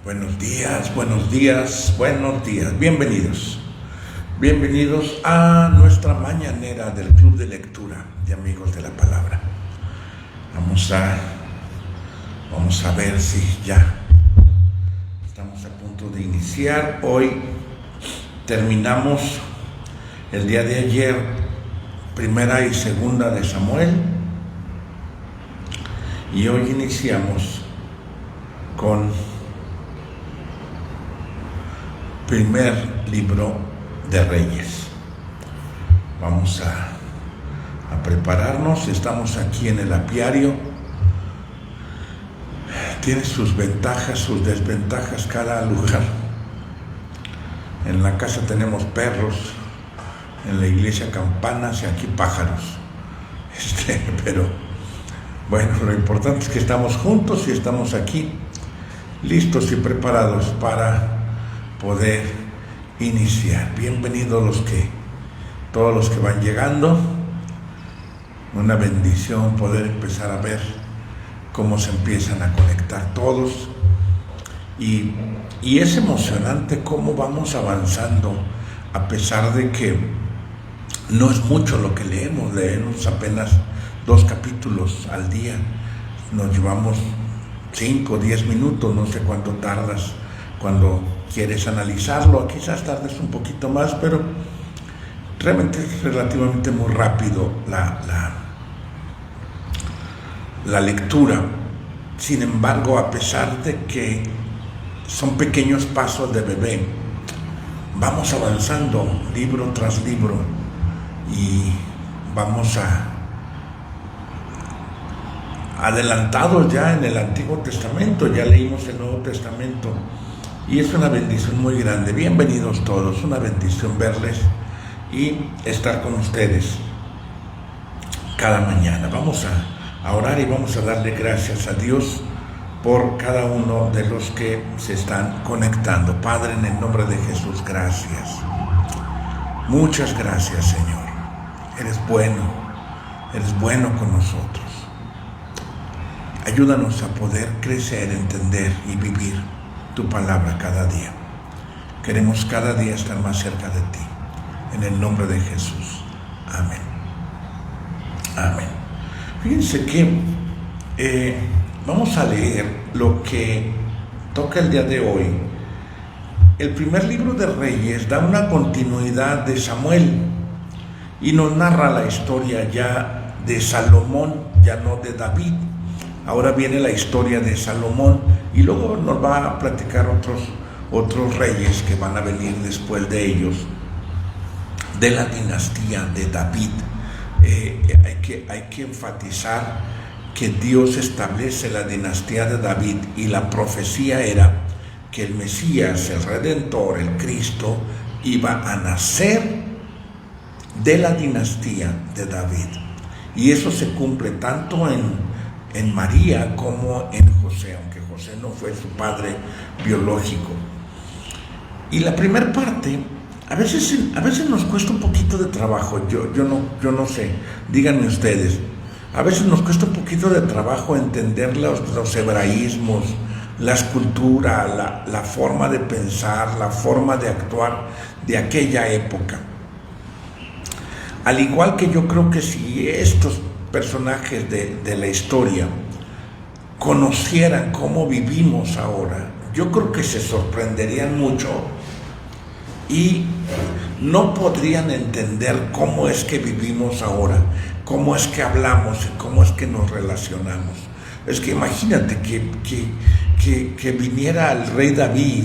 Buenos días, buenos días, buenos días. Bienvenidos. Bienvenidos a nuestra mañanera del Club de Lectura de Amigos de la Palabra. Vamos a ver si ya estamos a punto de iniciar. Hoy terminamos el día de ayer, primera y segunda de Samuel, y hoy iniciamos con primer libro de Reyes. Vamos a prepararnos. Estamos aquí en el apiario. Tiene sus ventajas, sus desventajas cada lugar. En la casa tenemos perros, en la iglesia campanas y aquí pájaros. Pero bueno, lo importante es que estamos juntos y estamos aquí listos y preparados para poder iniciar. Bienvenidos todos los que van llegando. Una bendición poder empezar a ver cómo se empiezan a conectar todos, y es emocionante cómo vamos avanzando, a pesar de que no es mucho lo que leemos apenas 2 capítulos al día. Nos llevamos 5 o 10 minutos, no sé cuánto tardas cuando quieres analizarlo. Quizás tardes un poquito más, pero realmente es relativamente muy rápido la lectura. Sin embargo, a pesar de que son pequeños pasos de bebé, vamos avanzando libro tras libro y vamos adelantados ya en el Antiguo Testamento. Ya leímos el Nuevo Testamento y es una bendición muy grande. Bienvenidos todos, una bendición verles y estar con ustedes cada mañana. Vamos a orar y vamos a darle gracias a Dios por cada uno de los que se están conectando. Padre, en el nombre de Jesús, gracias. Muchas gracias, Señor. Eres bueno con nosotros. Ayúdanos a poder crecer, entender y vivir tu palabra cada día. Queremos cada día estar más cerca de ti. En el nombre de Jesús. Amén. Amén. Fíjense que vamos a leer lo que toca el día de hoy. El primer libro de Reyes da una continuidad de Samuel y nos narra la historia ya de Salomón, ya no de David. Ahora viene la historia de Salomón y luego nos va a platicar otros reyes que van a venir después de ellos, de la dinastía de David. Hay que enfatizar que Dios establece la dinastía de David y la profecía era que el Mesías, el Redentor, el Cristo, iba a nacer de la dinastía de David. Y eso se cumple tanto en María como en José, aunque José no fue su padre biológico. Y la primera parte a veces nos cuesta un poquito de trabajo. Yo no sé, díganme ustedes. A veces nos cuesta un poquito de trabajo entender los hebraísmos, la escultura, la forma de pensar, la forma de actuar de aquella época. Al igual que yo creo que si estos personajes de la historia conocieran cómo vivimos ahora, yo creo que se sorprenderían mucho y no podrían entender cómo es que vivimos ahora, cómo es que hablamos y cómo es que nos relacionamos. Es que imagínate que viniera el rey David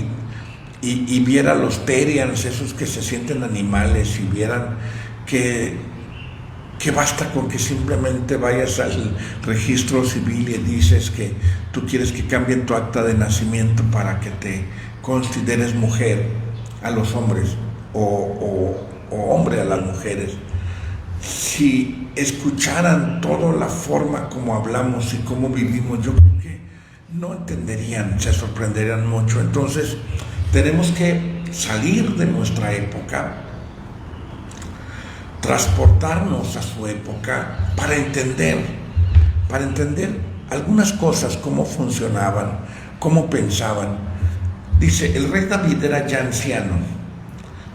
y viera los Terians, esos que se sienten animales, y vieran que basta con que simplemente vayas al registro civil y dices que tú quieres que cambien tu acta de nacimiento para que te consideres mujer a los hombres o hombre a las mujeres. Si escucharan toda la forma como hablamos y cómo vivimos, yo creo que no entenderían, se sorprenderían mucho. Entonces tenemos que salir de nuestra época, transportarnos a su época para entender algunas cosas, cómo funcionaban, cómo pensaban, Dice, el rey David era ya anciano,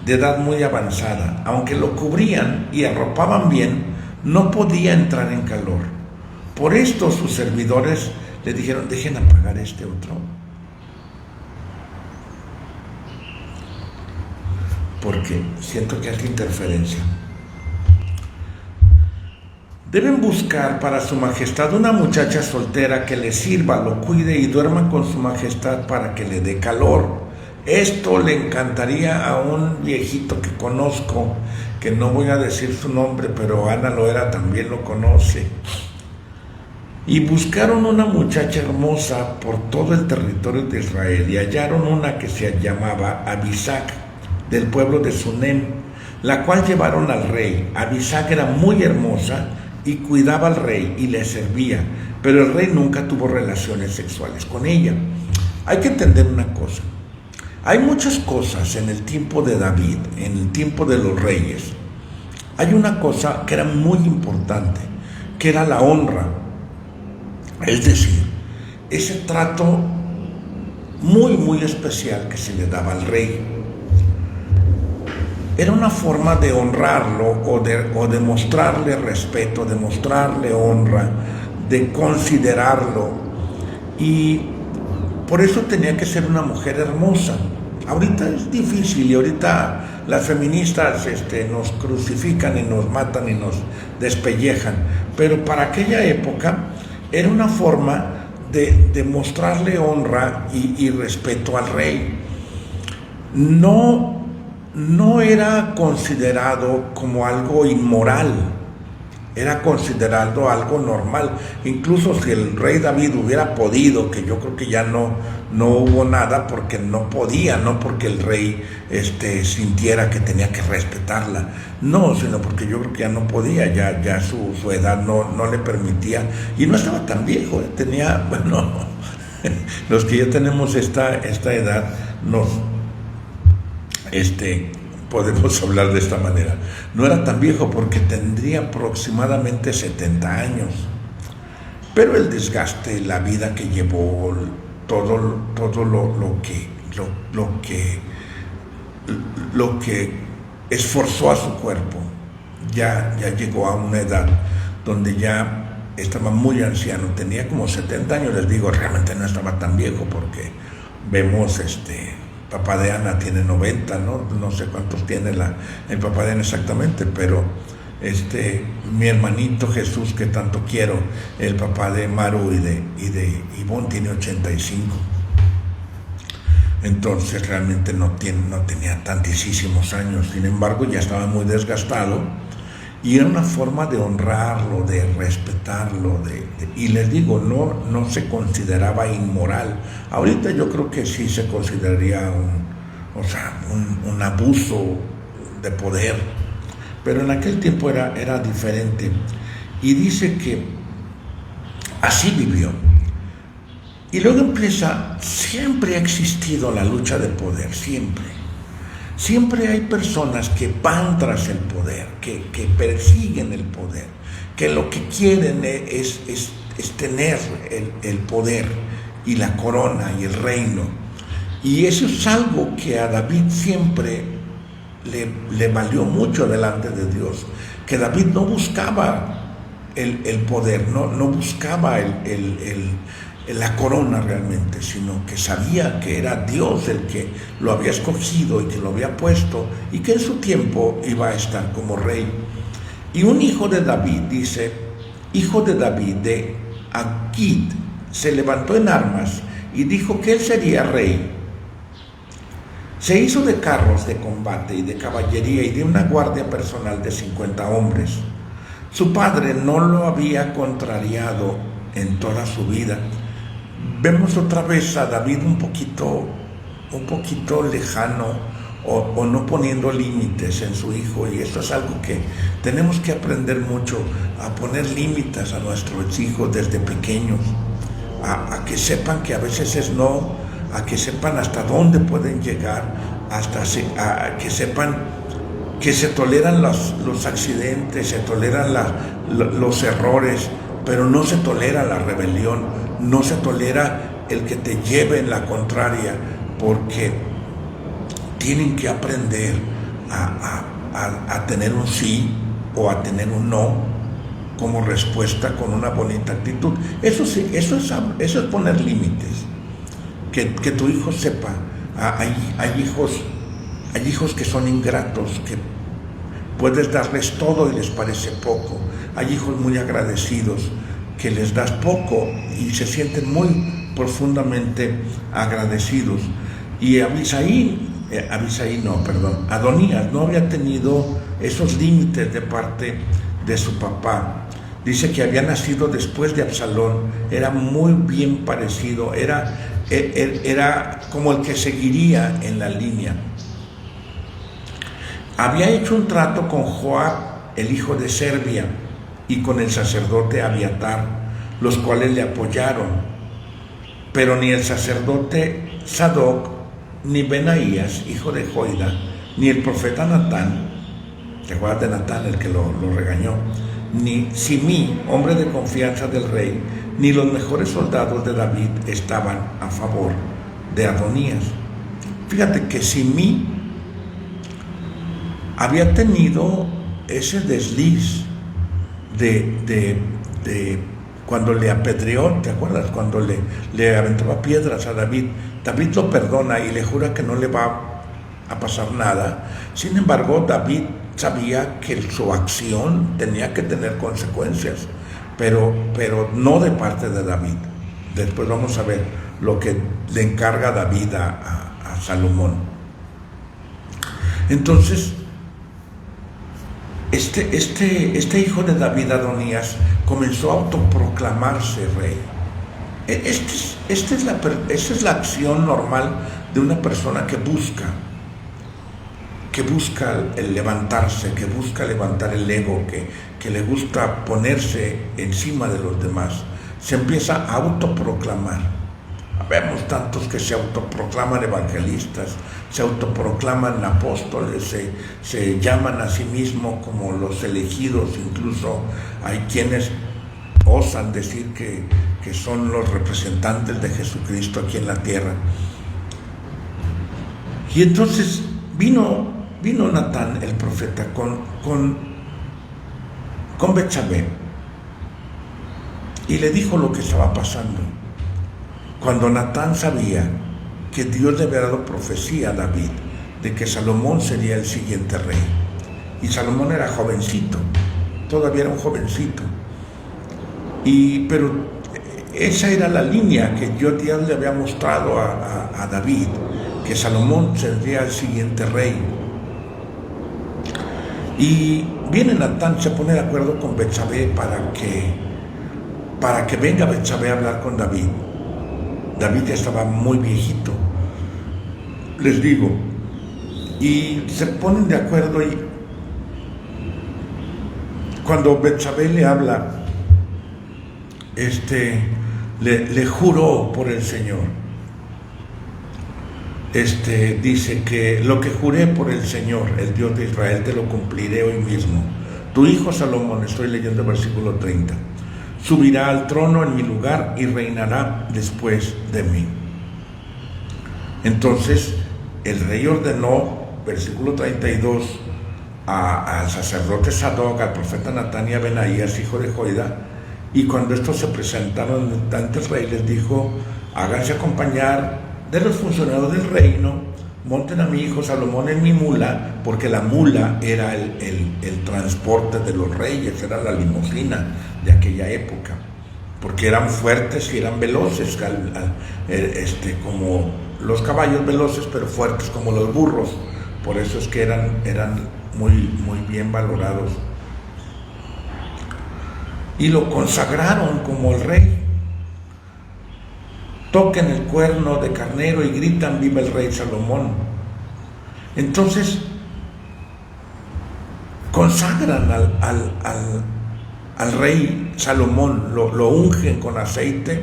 de edad muy avanzada. Aunque lo cubrían y arropaban bien, no podía entrar en calor. Por esto sus servidores le dijeron, dejen apagar este otro, porque siento que hay interferencia. Deben buscar para su majestad una muchacha soltera que le sirva, lo cuide y duerma con su majestad para que le dé calor. Esto le encantaría a un viejito que conozco, que no voy a decir su nombre, pero Ana Loera también lo conoce. Y buscaron una muchacha hermosa por todo el territorio de Israel y hallaron una que se llamaba Abisag, del pueblo de Sunem, la cual llevaron al rey. Abisag era muy hermosa y cuidaba al rey y le servía, pero el rey nunca tuvo relaciones sexuales con ella. Hay que entender una cosa. Hay muchas cosas en el tiempo de David, en el tiempo de los reyes. Hay una cosa que era muy importante, que era la honra. Es decir, ese trato muy especial que se le daba al rey. Era una forma de honrarlo o de mostrarle respeto, de mostrarle honra, de considerarlo. Y por eso tenía que ser una mujer hermosa. Ahorita es difícil y ahorita las feministas nos crucifican y nos matan y nos despellejan. Pero para aquella época era una forma de mostrarle honra y respeto al rey. No era considerado como algo inmoral, era considerado algo normal. Incluso si el rey David hubiera podido, que yo creo que ya no hubo nada porque no podía, no porque el rey sintiera que tenía que respetarla, no, sino porque yo creo que ya no podía, ya su edad no le permitía, y no estaba tan viejo, tenía, bueno, los que ya tenemos esta edad, podemos hablar de esta manera. No era tan viejo porque tendría aproximadamente 70 años. Pero el desgaste, la vida que llevó, todo lo que esforzó a su cuerpo, ya llegó a una edad donde ya estaba muy anciano, tenía como 70 años, les digo, realmente no estaba tan viejo porque vemos papá de Ana tiene 90, no sé cuántos tiene el papá de Ana exactamente, pero mi hermanito Jesús, que tanto quiero, el papá de Maru y de Ivonne, tiene 85. Entonces realmente no tenía tantísimos años, sin embargo ya estaba muy desgastado y era una forma de honrarlo, de respetarlo, y les digo, no se consideraba inmoral. Ahorita yo creo que sí se consideraría un abuso de poder, pero en aquel tiempo era diferente. Y dice que así vivió. Y luego empieza, siempre ha existido la lucha de poder, siempre. Siempre hay personas que van tras el poder, que persiguen el poder, que lo que quieren es tener el poder y la corona y el reino. Y eso es algo que a David siempre le valió mucho delante de Dios, que David no buscaba el poder, no buscaba la corona realmente, sino que sabía que era Dios el que lo había escogido y que lo había puesto y que en su tiempo iba a estar como rey. Y un hijo de David, dice, hijo de David de Agit, se levantó en armas y dijo que él sería rey. Se hizo de carros de combate y de caballería y de una guardia personal de 50 hombres. Su padre no lo había contrariado en toda su vida. Vemos otra vez a David un poquito lejano o no poniendo límites en su hijo, y esto es algo que tenemos que aprender mucho, a poner límites a nuestros hijos desde pequeños, a que sepan que a veces es no, a que sepan hasta dónde pueden llegar, a que sepan que se toleran los accidentes, se toleran los errores, pero no se tolera la rebelión, no se tolera el que te lleve en la contraria, porque tienen que aprender a tener un sí o a tener un no como respuesta con una bonita actitud. Eso sí, eso es poner límites. Que tu hijo sepa. Hay hijos que son ingratos, que puedes darles todo y les parece poco. Hay hijos muy agradecidos que les das poco y se sienten muy profundamente agradecidos. Y Adonías no había tenido esos límites de parte de su papá. Dice que había nacido después de Absalón, era muy bien parecido, era como el que seguiría en la línea. Había hecho un trato con Joab, el hijo de Serbia, y con el sacerdote Abiatar, los cuales le apoyaron. Pero ni el sacerdote Sadoc, ni Benaías, hijo de Joida, ni el profeta Natán, ¿te acuerdas de Natán, el que lo regañó? Ni Simí, hombre de confianza del rey, ni los mejores soldados de David estaban a favor de Adonías. Fíjate que Simí había tenido ese desliz de cuando le apedreó, ¿te acuerdas? Cuando le aventaba piedras a David. David lo perdona y le jura que no le va a pasar nada. Sin embargo, David sabía que su acción tenía que tener consecuencias, pero no de parte de David. Después vamos a ver lo que le encarga David a Salomón. Entonces, este hijo de David, Adonías, comenzó a autoproclamarse rey. Esta es la acción normal de una persona que busca el levantarse, que busca levantar el ego, que le gusta ponerse encima de los demás. Se empieza a autoproclamar. Vemos tantos que se autoproclaman evangelistas, se autoproclaman apóstoles, se llaman a sí mismos como los elegidos. Incluso hay quienes osan decir que son los representantes de Jesucristo aquí en la tierra. Y entonces vino Natán, el profeta, con Betsabé, y le dijo lo que estaba pasando. Cuando Natán sabía que Dios le había dado profecía a David de que Salomón sería el siguiente rey, y Salomón era jovencito, todavía era un jovencito, pero esa era la línea que Dios le había mostrado a David, que Salomón sería el siguiente rey. Y viene Natán, se pone de acuerdo con Betsabé para que venga Betsabé a hablar con David. David ya estaba muy viejito, les digo, y se ponen de acuerdo. Y cuando Betsabé le habla, le juró por el Señor. Dice que lo que juré por el Señor, el Dios de Israel, te lo cumpliré hoy mismo. Tu hijo Salomón, estoy leyendo el versículo 30, subirá al trono en mi lugar y reinará después de mí. Entonces el rey ordenó, versículo 32, al sacerdote Sadoc, al profeta Natán y a Benaías, hijo de Joida, y cuando estos se presentaron ante el rey, les dijo: háganse acompañar de los funcionarios del reino, monten a mi hijo Salomón en mi mula, porque la mula era el transporte de los reyes, era la limusina de aquella época, porque eran fuertes y eran veloces, como los caballos veloces, pero fuertes como los burros. Por eso es que eran muy, muy bien valorados. Y lo consagraron como el rey. Toquen el cuerno de carnero y gritan: viva el rey Salomón. Entonces consagran al rey Salomón, lo ungen con aceite,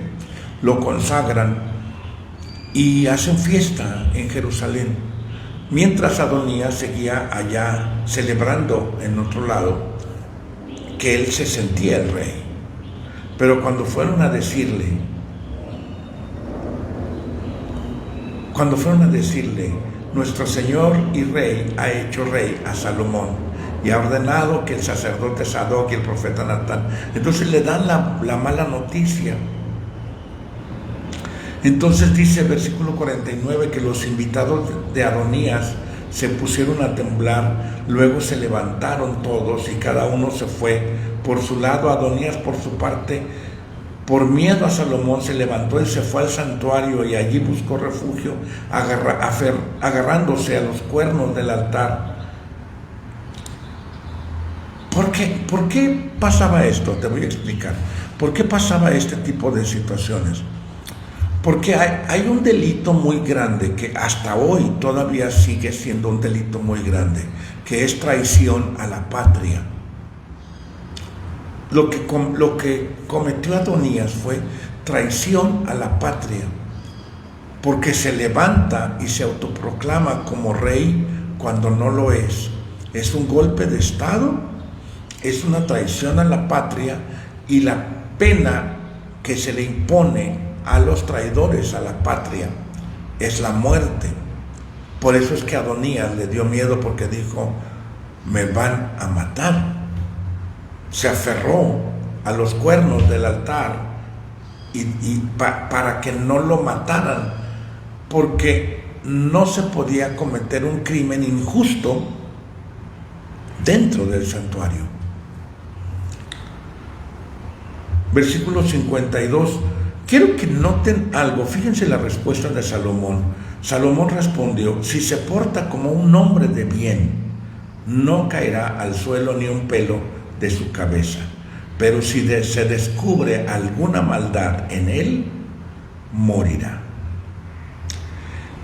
lo consagran y hacen fiesta en Jerusalén, mientras Adonías seguía allá celebrando en otro lado que él se sentía el rey. Pero cuando fueron a decirle cuando fueron a decirle, nuestro Señor y Rey ha hecho rey a Salomón y ha ordenado que el sacerdote Sadoc y el profeta Natán, entonces le dan la mala noticia. Entonces dice el versículo 49 que los invitados de Adonías se pusieron a temblar, luego se levantaron todos y cada uno se fue por su lado. Adonías, por su parte, por miedo a Salomón, se levantó y se fue al santuario y allí buscó refugio, agarrándose a los cuernos del altar. ¿Por qué pasaba esto? Te voy a explicar. ¿Por qué pasaba este tipo de situaciones? Porque hay un delito muy grande que hasta hoy todavía sigue siendo un delito muy grande, que es traición a la patria. Lo que cometió Adonías fue traición a la patria, porque se levanta y se autoproclama como rey cuando no lo es. Es un golpe de estado, es una traición a la patria, y la pena que se le impone a los traidores a la patria es la muerte. Por eso es que Adonías le dio miedo, porque dijo, me van a matar. Se aferró a los cuernos del altar para que no lo mataran, porque no se podía cometer un crimen injusto dentro del santuario. Versículo 52. Quiero que noten algo. Fíjense la respuesta de Salomón. Salomón respondió, si se porta como un hombre de bien, no caerá al suelo ni un pelo de su cabeza. Pero si se descubre alguna maldad en él, morirá.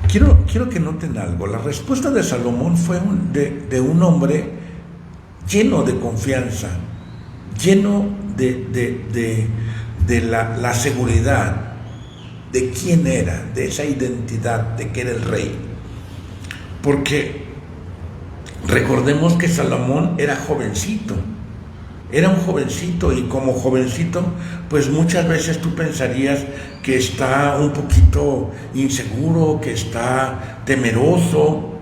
Quiero que noten algo. La respuesta de Salomón fue de un hombre lleno de confianza, lleno de la seguridad de quién era, de esa identidad de que era el rey. Porque recordemos que Salomón era jovencito, era un jovencito, y como jovencito, pues muchas veces tú pensarías que está un poquito inseguro, que está temeroso,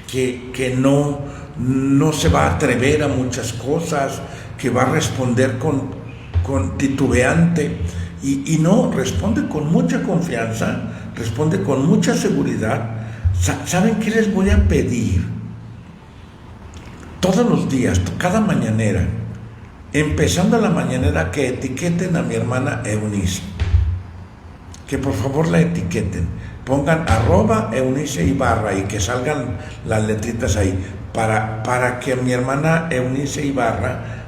que no se va a atrever a muchas cosas, que va a responder con titubeante, y no, responde con mucha confianza, responde con mucha seguridad. ¿Saben qué les voy a pedir? Todos los días, cada mañanera, empezando la mañanera, que etiqueten a mi hermana Eunice, que por favor la etiqueten, pongan @Eunice Ibarra y que salgan las letritas ahí, para que mi hermana Eunice Ibarra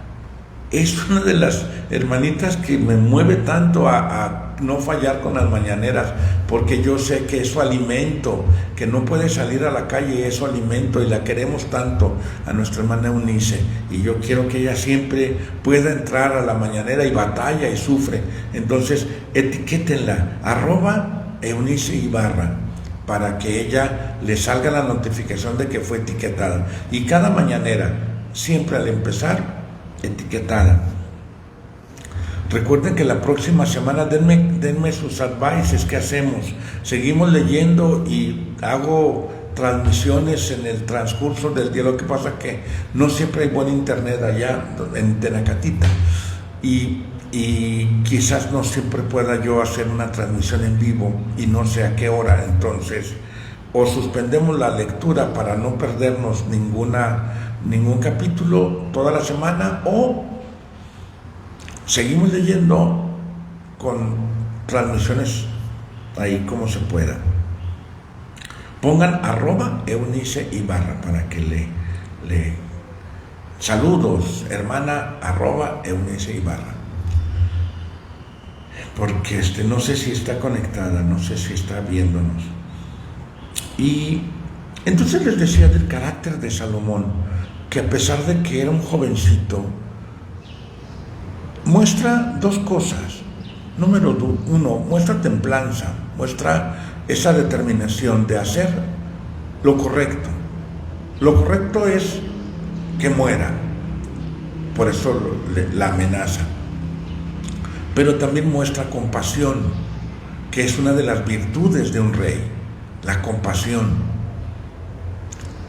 es una de las hermanitas que me mueve tanto a no fallar con las mañaneras, porque yo sé que es su alimento, que no puede salir a la calle, es su alimento, y la queremos tanto a nuestra hermana Eunice, y yo quiero que ella siempre pueda entrar a la mañanera, y batalla y sufre. Entonces etiquétenla, @Eunice Ibarra, para que ella le salga la notificación de que fue etiquetada, y cada mañanera, siempre al empezar, etiquetada. Recuerden que la próxima semana denme sus advices. ¿Qué hacemos? Seguimos leyendo y hago transmisiones en el transcurso del día. Lo que pasa es que no siempre hay buen internet allá en Tenacatita, y quizás no siempre pueda yo hacer una transmisión en vivo, y no sé a qué hora. Entonces, o suspendemos la lectura para no perdernos ningún capítulo toda la semana, o seguimos leyendo con transmisiones ahí como se pueda. Pongan @Eunice Ibarra para que le saludos, hermana, @Eunice Ibarra, porque no sé si está conectada, no sé si está viéndonos. Y entonces les decía del carácter de Salomón, que a pesar de que era un jovencito, muestra dos cosas. Número uno, muestra templanza, muestra esa determinación de hacer lo correcto. Lo correcto es que muera, por eso la amenaza. Pero también muestra compasión, que es una de las virtudes de un rey. la compasión.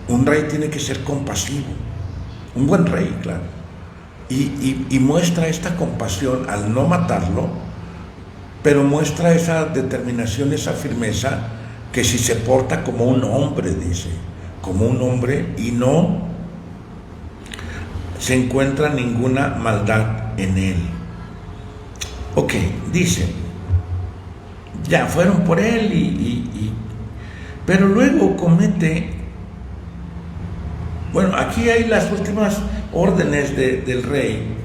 Un rey tiene que ser compasivo, un buen rey, claro, y muestra esta compasión al no matarlo, pero muestra esa determinación, esa firmeza, que si se porta como un hombre, dice, como un hombre, y no se encuentra ninguna maldad en él. Ok, dice, ya fueron por él, pero luego comete, bueno, aquí hay las últimas órdenes del rey.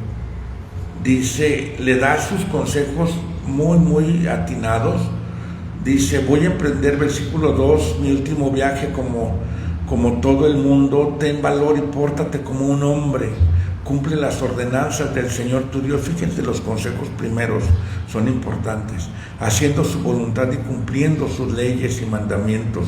Dice, le da sus consejos muy atinados. Dice, voy a emprender, versículo 2, mi último viaje como todo el mundo. Ten valor y pórtate como un hombre. Cumple las ordenanzas del Señor tu Dios. Fíjense, los consejos primeros son importantes. Haciendo su voluntad y cumpliendo sus leyes y mandamientos.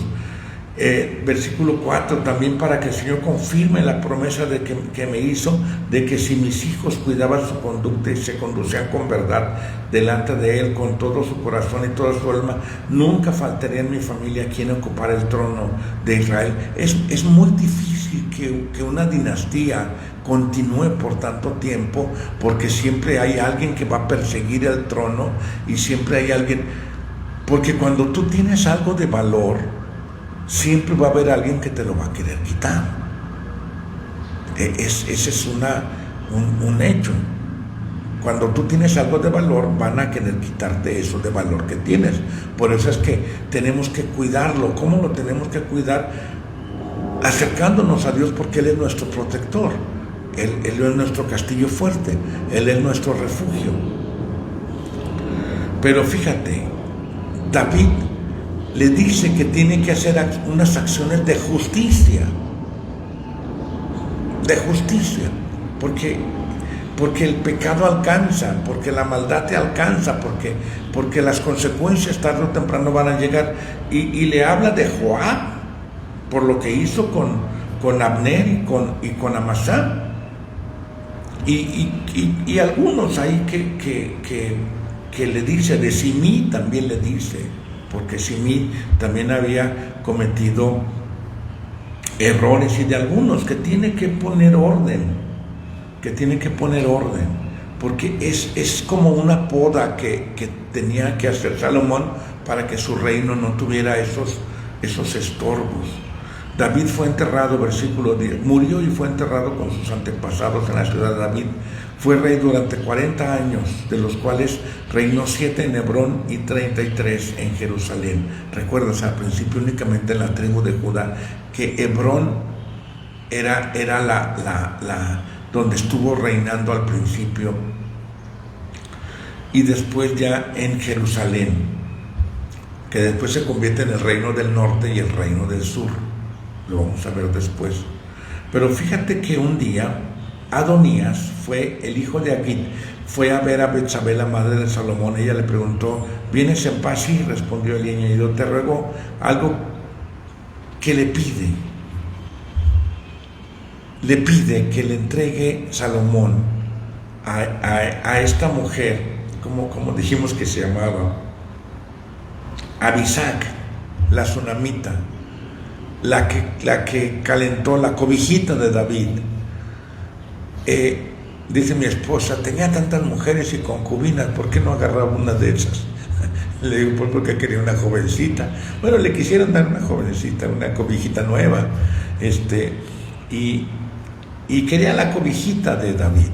Versículo 4, también para que el Señor confirme la promesa que me hizo, de que si mis hijos cuidaban su conducta y se conducían con verdad delante de Él, con todo su corazón y toda su alma, nunca faltaría en mi familia quien ocupara el trono de Israel. Es muy difícil que una dinastía continúe por tanto tiempo, porque siempre hay alguien que va a perseguir el trono, y siempre hay alguien, porque cuando tú tienes algo de valor, siempre va a haber alguien que te lo va a querer quitar. Ese es un hecho. Cuando tú tienes algo de valor, van a querer quitarte eso de valor que tienes. Por eso es que tenemos que cuidarlo. ¿Cómo lo tenemos que cuidar? Acercándonos a Dios, porque Él es nuestro protector. Él es nuestro castillo fuerte. Él es nuestro refugio. Pero fíjate, David le dice que tiene que hacer unas acciones de justicia, porque el pecado alcanza, porque la maldad te alcanza, porque las consecuencias tarde o temprano van a llegar, y le habla de Joab, por lo que hizo con Abner y con Amasá, y algunos ahí que le dice, de Simí también le dice, porque Simí también había cometido errores, y de algunos que tiene que poner orden, porque es como una poda que tenía que hacer Salomón para que su reino no tuviera esos estorbos. David fue enterrado, versículo 10, murió y fue enterrado con sus antepasados en la ciudad de David. Fue rey durante 40 años, de los cuales reinó 7 en Hebrón y 33 en Jerusalén. Recuerdas, al principio únicamente en la tribu de Judá, que Hebrón era la donde estuvo reinando al principio, y después ya en Jerusalén, que después se convierte en el reino del norte y el reino del sur. Lo vamos a ver después. Pero fíjate que un día Adonías, el hijo de Agit, fue a ver a Betsabé, la madre de Salomón. Ella le preguntó, ¿vienes en paz? Sí, respondió el añadido, te ruego algo que le pide. Le pide que le entregue Salomón a esta mujer, como dijimos que se llamaba, Abisac, la sunamita, la que calentó la cobijita de David. Dice mi esposa, tenía tantas mujeres y concubinas, ¿por qué no agarraba una de esas? Le digo, pues porque quería una jovencita. Bueno, le quisieron dar una jovencita, una cobijita nueva, y quería la cobijita de David.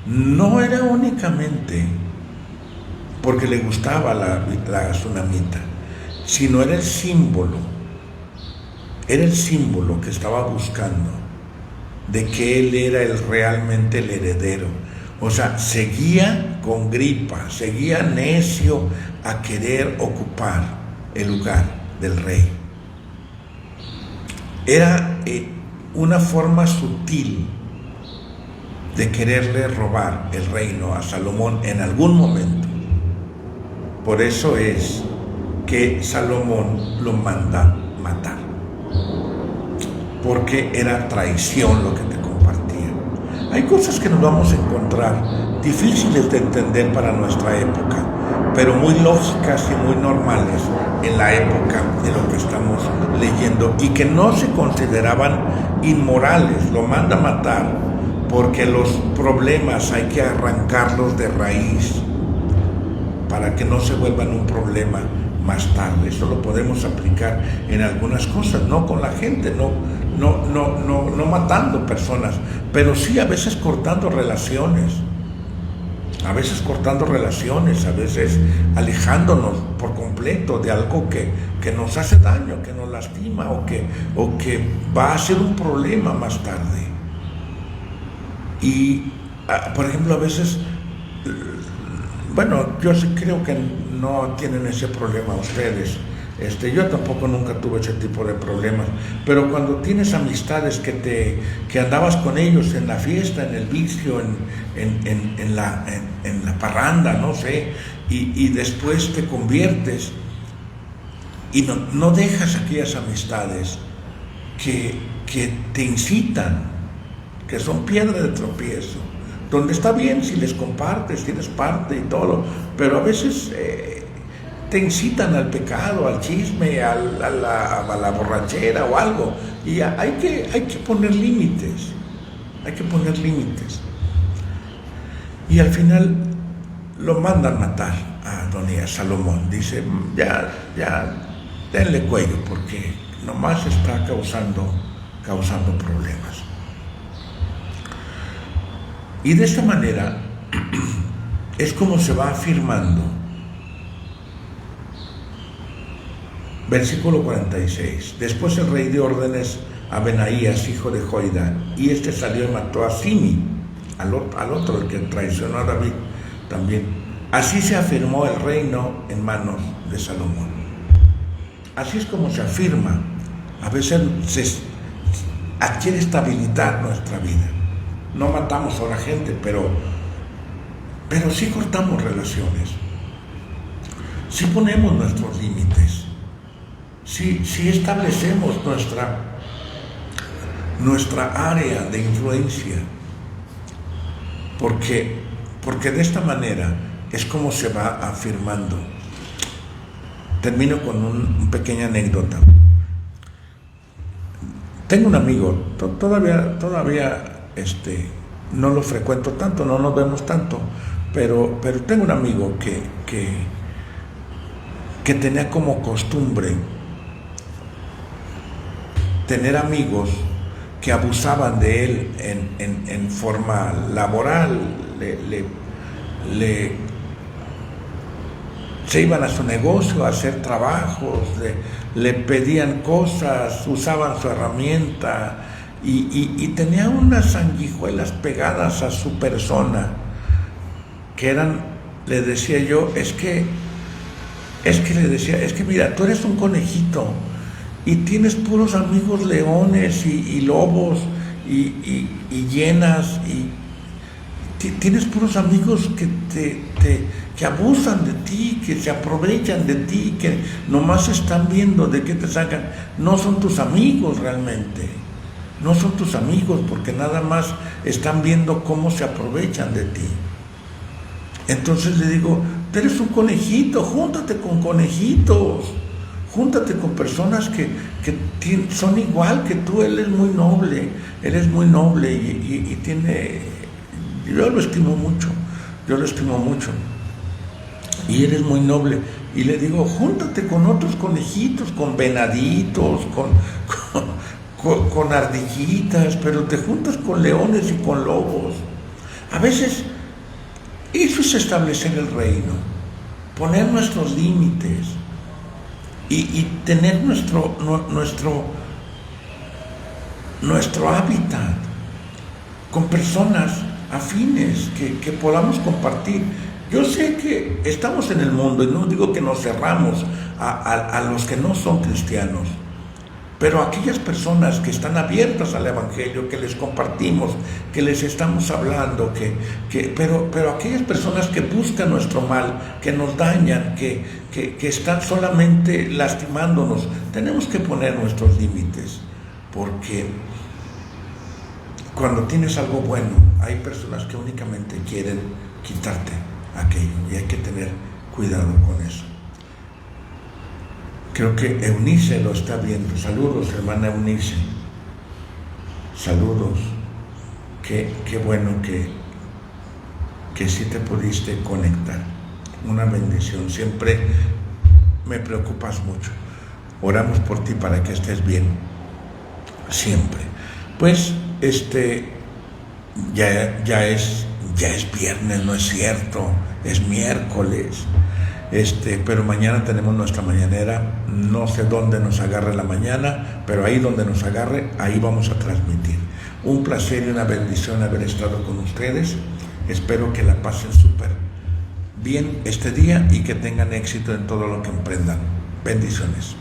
No era únicamente porque le gustaba la sunamita, sino era el símbolo que estaba buscando de que él era realmente el heredero. O sea, seguía con gripa, seguía necio a querer ocupar el lugar del rey. Era una forma sutil de quererle robar el reino a Salomón en algún momento. Por eso es que Salomón lo manda matar, porque era traición lo que te compartía. Hay cosas que nos vamos a encontrar difíciles de entender para nuestra época, pero muy lógicas y muy normales en la época de lo que estamos leyendo, y que no se consideraban inmorales. Lo manda a matar porque los problemas hay que arrancarlos de raíz para que no se vuelvan un problema más tarde. Eso lo podemos aplicar en algunas cosas, no con la gente, no matando personas, pero sí a veces cortando relaciones. A veces alejándonos por completo de algo que nos hace daño, que nos lastima o que va a ser un problema más tarde. Y, por ejemplo, a veces, bueno, yo sí creo que no tienen ese problema ustedes. Yo tampoco nunca tuve ese tipo de problemas, pero cuando tienes amistades que andabas con ellos en la fiesta, en el vicio, en la parranda, no sé, y después te conviertes y no dejas aquellas amistades que te incitan, que son piedra de tropiezo, donde está bien si les compartes, tienes parte y todo, pero a veces te incitan al pecado, al chisme, a la borrachera o algo, y hay que poner límites, y al final lo mandan matar a Salomón. Dice, ya denle cuello, porque nomás está causando problemas. Y de esta manera es como se va afirmando. Versículo 46. Después el rey dio órdenes a Benaías, hijo de Joiada, y este salió y mató a Simi, al otro, el que traicionó a David también. Así se afirmó el reino en manos de Salomón. Así es como se afirma. A veces se adquiere estabilidad nuestra vida. No matamos a la gente, pero sí cortamos relaciones. Sí ponemos nuestros límites. Si establecemos nuestra área de influencia, porque de esta manera es como se va afirmando. Termino con una pequeña anécdota. Tengo un amigo, todavía no lo frecuento tanto, no nos vemos tanto, pero tengo un amigo que tenía como costumbre tener amigos que abusaban de él en forma laboral, se iban a su negocio a hacer trabajos, le pedían cosas, usaban su herramienta y tenía unas sanguijuelas pegadas a su persona que le decía yo, es que mira, tú eres un conejito y tienes puros amigos leones y lobos y hienas, y tienes puros amigos que abusan de ti, que se aprovechan de ti, que nomás están viendo de qué te sacan. No son tus amigos realmente, no son tus amigos, porque nada más están viendo cómo se aprovechan de ti. Entonces le digo, tú eres un conejito, júntate con conejitos. Júntate con personas que son igual que tú. Él es muy noble y tiene... Yo lo estimo mucho, y eres muy noble. Y le digo, júntate con otros conejitos, con venaditos, con ardillitas, pero te juntas con leones y con lobos. A veces eso es establecer el reino, poner nuestros límites, y tener nuestro hábitat con personas afines que podamos compartir. Yo sé que estamos en el mundo, y no digo que nos cerramos a los que no son cristianos, pero aquellas personas que están abiertas al Evangelio, que les compartimos, que les estamos hablando, pero aquellas personas que buscan nuestro mal, que nos dañan, que están solamente lastimándonos, tenemos que poner nuestros límites, porque cuando tienes algo bueno, hay personas que únicamente quieren quitarte aquello, y hay que tener Cuidado con eso. Creo que Eunice lo está viendo. Saludos, hermana Eunice. Saludos. Qué bueno que sí te pudiste conectar. Una bendición. Siempre me preocupas mucho. Oramos por ti para que estés bien. Siempre. Pues ya es viernes, no es cierto. Es miércoles. Pero mañana tenemos nuestra mañanera. No sé dónde nos agarre la mañana, pero ahí donde nos agarre, ahí vamos a transmitir. Un placer y una bendición haber estado con ustedes. Espero que la pasen súper bien este día y que tengan éxito en todo lo que emprendan. Bendiciones.